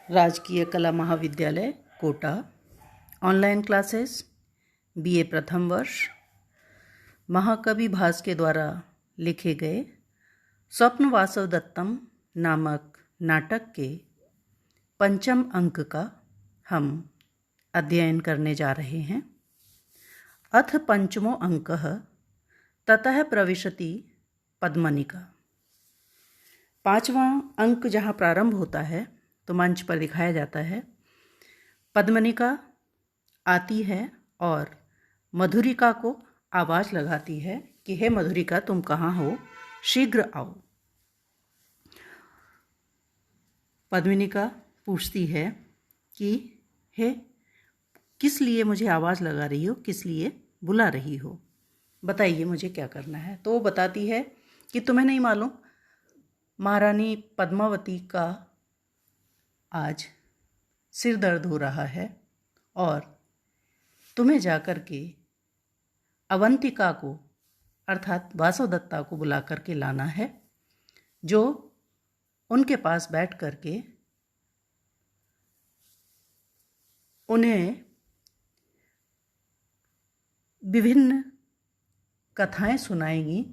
राजकीय कला महाविद्यालय कोटा। ऑनलाइन क्लासेस बीए प्रथम वर्ष। महाकवि भास के द्वारा लिखे गए स्वप्न वासव दत्तम नामक नाटक के पंचम अंक का हम अध्ययन करने जा रहे हैं। अथ पंचमो अंकः ततः प्रविशति पद्मनिका। पांचवां अंक जहाँ प्रारंभ होता है तो मंच पर दिखाया जाता है पद्मनिका आती है और मधुरिका को आवाज़ लगाती है कि हे मधुरिका, तुम कहाँ हो, शीघ्र आओ। पद्मनिका पूछती है कि हे, किस लिए मुझे आवाज़ लगा रही हो, किस लिए बुला रही हो, बताइए मुझे क्या करना है। तो वो बताती है कि तुम्हें नहीं मालूम, महारानी पद्मावती का आज सिर दर्द हो रहा है और तुम्हें जाकर के अवंतिका को अर्थात वासवदत्ता को बुला कर के लाना है, जो उनके पास बैठ कर के उन्हें विभिन्न कथाएं सुनाएंगी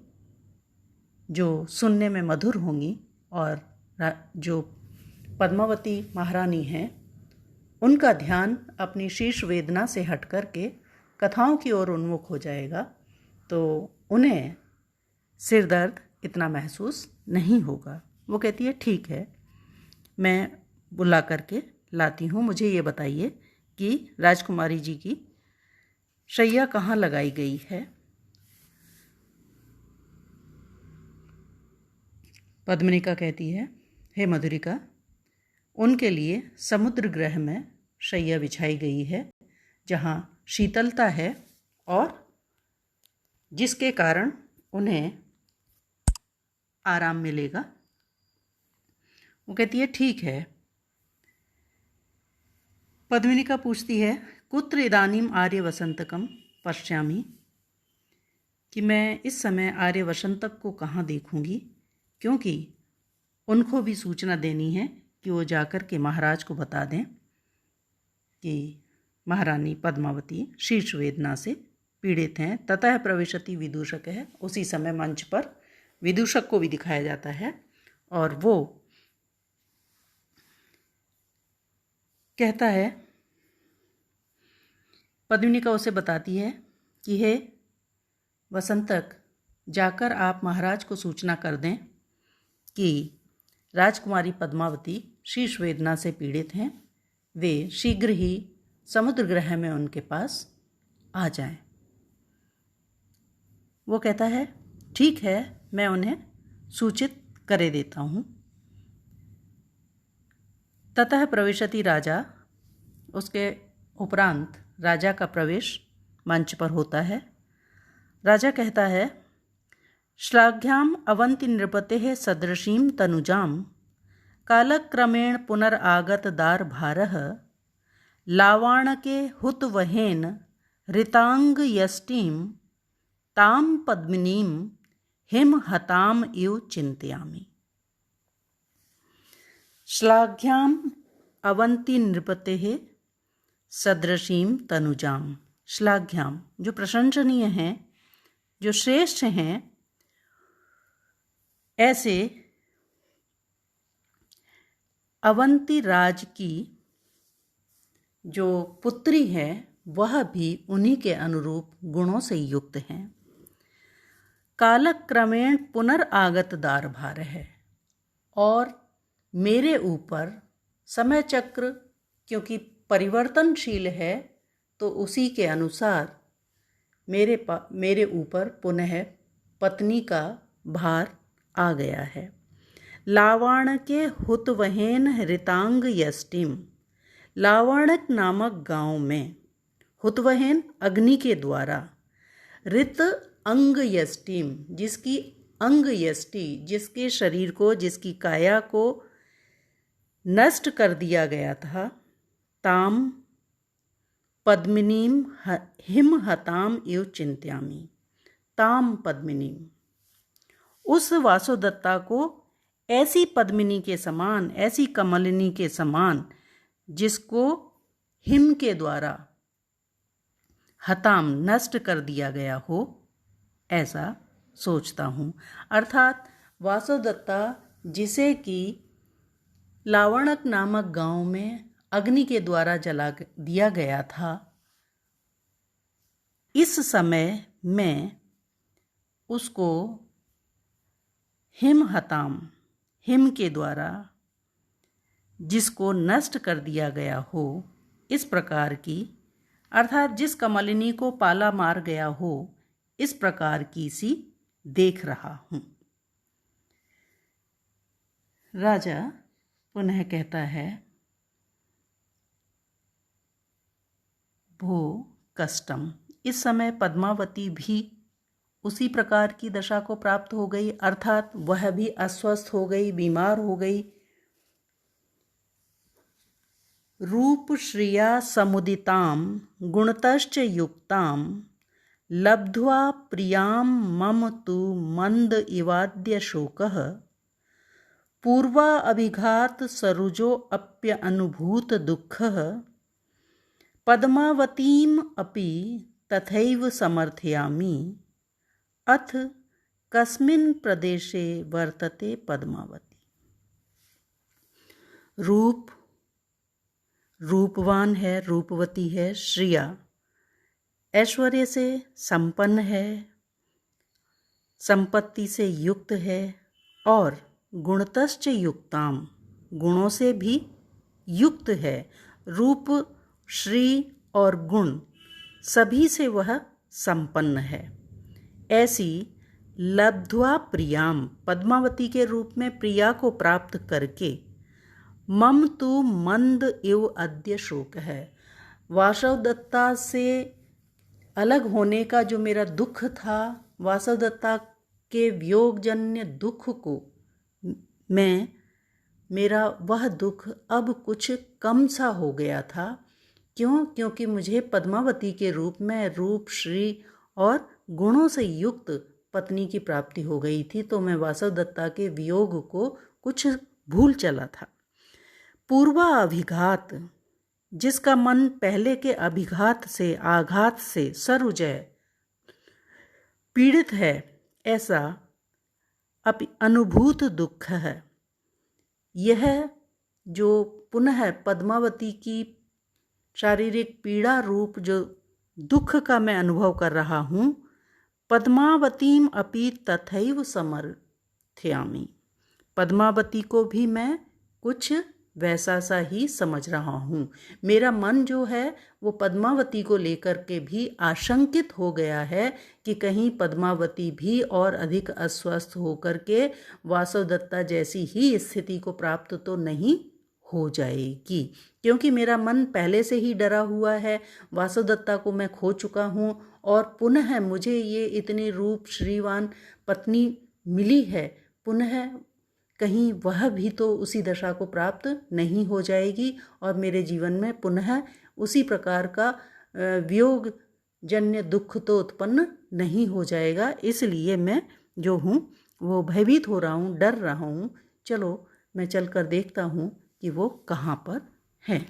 जो सुनने में मधुर होंगी और जो पद्मावती महारानी हैं उनका ध्यान अपनी शीर्ष वेदना से हट कर के कथाओं की ओर उन्मुख हो जाएगा, तो उन्हें सिर दर्द इतना महसूस नहीं होगा। वो कहती है ठीक है, मैं बुला करके लाती हूँ, मुझे ये बताइए कि राजकुमारी जी की शैया कहाँ लगाई गई है। पद्मनिका कहती है हे मधुरिका, उनके लिए समुद्र गृह में शैया बिछाई गई है, जहाँ शीतलता है और जिसके कारण उन्हें आराम मिलेगा। वो कहती है ठीक है। पद्मनिका पूछती है कुत्र इदानीम आर्य वसंतकम पश्यामि, कि मैं इस समय आर्य वसंतक को कहाँ देखूंगी, क्योंकि उनको भी सूचना देनी है कि वो जाकर के महाराज को बता दें कि महारानी पद्मावती शीर्ष वेदना से पीड़ित हैं। ततः प्रविशति विदूषक है, उसी समय मंच पर विदूषक को भी दिखाया जाता है और वो कहता है, पद्मिनिका उसे बताती है कि हे वसंतक, जाकर आप महाराज को सूचना कर दें कि राजकुमारी पद्मावती शीर्ष वेदना से पीड़ित हैं, वे शीघ्र ही समुद्र गृह में उनके पास आ जाएं। वो कहता है ठीक है, मैं उन्हें सूचित करे देता हूँ। ततः प्रविशति राजा, उसके उपरांत राजा का प्रवेश मंच पर होता है। राजा कहता है श्लाघ्याम अवंति नृपतेः सदृशीं तनुजां कालक्रमेण पुनरागत दार भारः लावाणके हुतवहेन ऋतांग यष्टिं ताम पद्मिनीं हिम हताम इव चिंतयामि। श्लाघ्याम अवंति नृपतेः सदृशीं तनुजां। श्लाघ्याम जो प्रशंसनीय हैं, जो श्रेष्ठ हैं, ऐसे अवंती राज की जो पुत्री है वह भी उन्हीं के अनुरूप गुणों से युक्त हैं। कालक्रमेण पुनरागत दार भार है, और मेरे ऊपर समय चक्र क्योंकि परिवर्तनशील है तो उसी के अनुसार मेरे ऊपर पुनः पत्नी का भार आ गया है। लावाण के हुतवहेन ऋतांग यष्टिम, लावाणक नामक गांव में हुतवहेन अग्नि के द्वारा, ऋत अंग यष्टिम जिसकी अंग यष्टि, जिसके शरीर को, जिसकी काया को नष्ट कर दिया गया था, ताम पद्मिनीम हिम हताम इव चिंत्यामि। ताम पद्मिनीम, उस वासवदत्ता को ऐसी पद्मिनी के समान, ऐसी कमलिनी के समान जिसको हिम के द्वारा हताम नष्ट कर दिया गया हो, ऐसा सोचता हूँ। अर्थात वासवदत्ता जिसे कि लावणक नामक गांव में अग्नि के द्वारा जला दिया गया था, इस समय मैं उसको हिमहताम, हिम के द्वारा जिसको नष्ट कर दिया गया हो, इस प्रकार की, अर्थात जिस कमलिनी को पाला मार गया हो, इस प्रकार की सी देख रहा हूँ। राजा पुनः कहता है, भो कष्टम। इस समय पद्मावती भी उसी प्रकार की दशा को प्राप्त हो गई, अर्थात वह भी अस्वस्थ हो गई, बीमार हो गई। रूप श्रिया समुदितां गुणतश्च युक्तां लब्ध्वा प्रियां मम तु मंद इवाद्य शोकः पूर्वा अभिघात सरुजो अप्य अनुभूत दुःखः पद्मावतीम् अपि तथैव समर्थयामि अथ कस्मिन् प्रदेशे वर्तते पद्मावती। रूप रूपवान है, रूपवती है, श्रिया ऐश्वर्य से संपन्न है, संपत्ति से युक्त है, और गुणतश्च युक्ताम, गुणों से भी युक्त है। रूप, श्री और गुण सभी से वह संपन्न है। ऐसी लब्ध्वा प्रियाम, पद्मावती के रूप में प्रिया को प्राप्त करके, मम तु मंद इव अद्य शोक है, वासवदत्ता से अलग होने का जो मेरा दुख था, वासवदत्ता के वियोगजन्य दुख को मेरा वह दुख अब कुछ कम सा हो गया था। क्यों? क्योंकि मुझे पद्मावती के रूप में रूप, श्री और गुणों से युक्त पत्नी की प्राप्ति हो गई थी, तो मैं वासवदत्ता के वियोग को कुछ भूल चला था। पूर्वा अभिघात, जिसका मन पहले के अभिघात से, आघात से सरुजय पीड़ित है, ऐसा अनुभूत दुख है। यह जो पुनः पद्मावती की शारीरिक पीड़ा रूप जो दुख का मैं अनुभव कर रहा हूँ, पद्मावतीम अपि तथैव समर्थयामि, पद्मावती को भी मैं कुछ वैसा सा ही समझ रहा हूँ। मेरा मन जो है वो पद्मावती को लेकर के भी आशंकित हो गया है कि कहीं पद्मावती भी और अधिक अस्वस्थ होकर के वासवदत्ता जैसी ही स्थिति को प्राप्त तो नहीं हो जाएगी, क्योंकि मेरा मन पहले से ही डरा हुआ है। वासवदत्ता को मैं खो चुका हूँ और पुनः मुझे ये इतनी रूप श्रीवान पत्नी मिली है, पुनः कहीं वह भी तो उसी दशा को प्राप्त नहीं हो जाएगी और मेरे जीवन में पुनः उसी प्रकार का वियोग जन्य दुख तो उत्पन्न नहीं हो जाएगा। इसलिए मैं जो हूँ वो भयभीत हो रहा हूँ, डर रहा हूँ। चलो मैं चल कर देखता हूँ कि वो कहाँ पर है।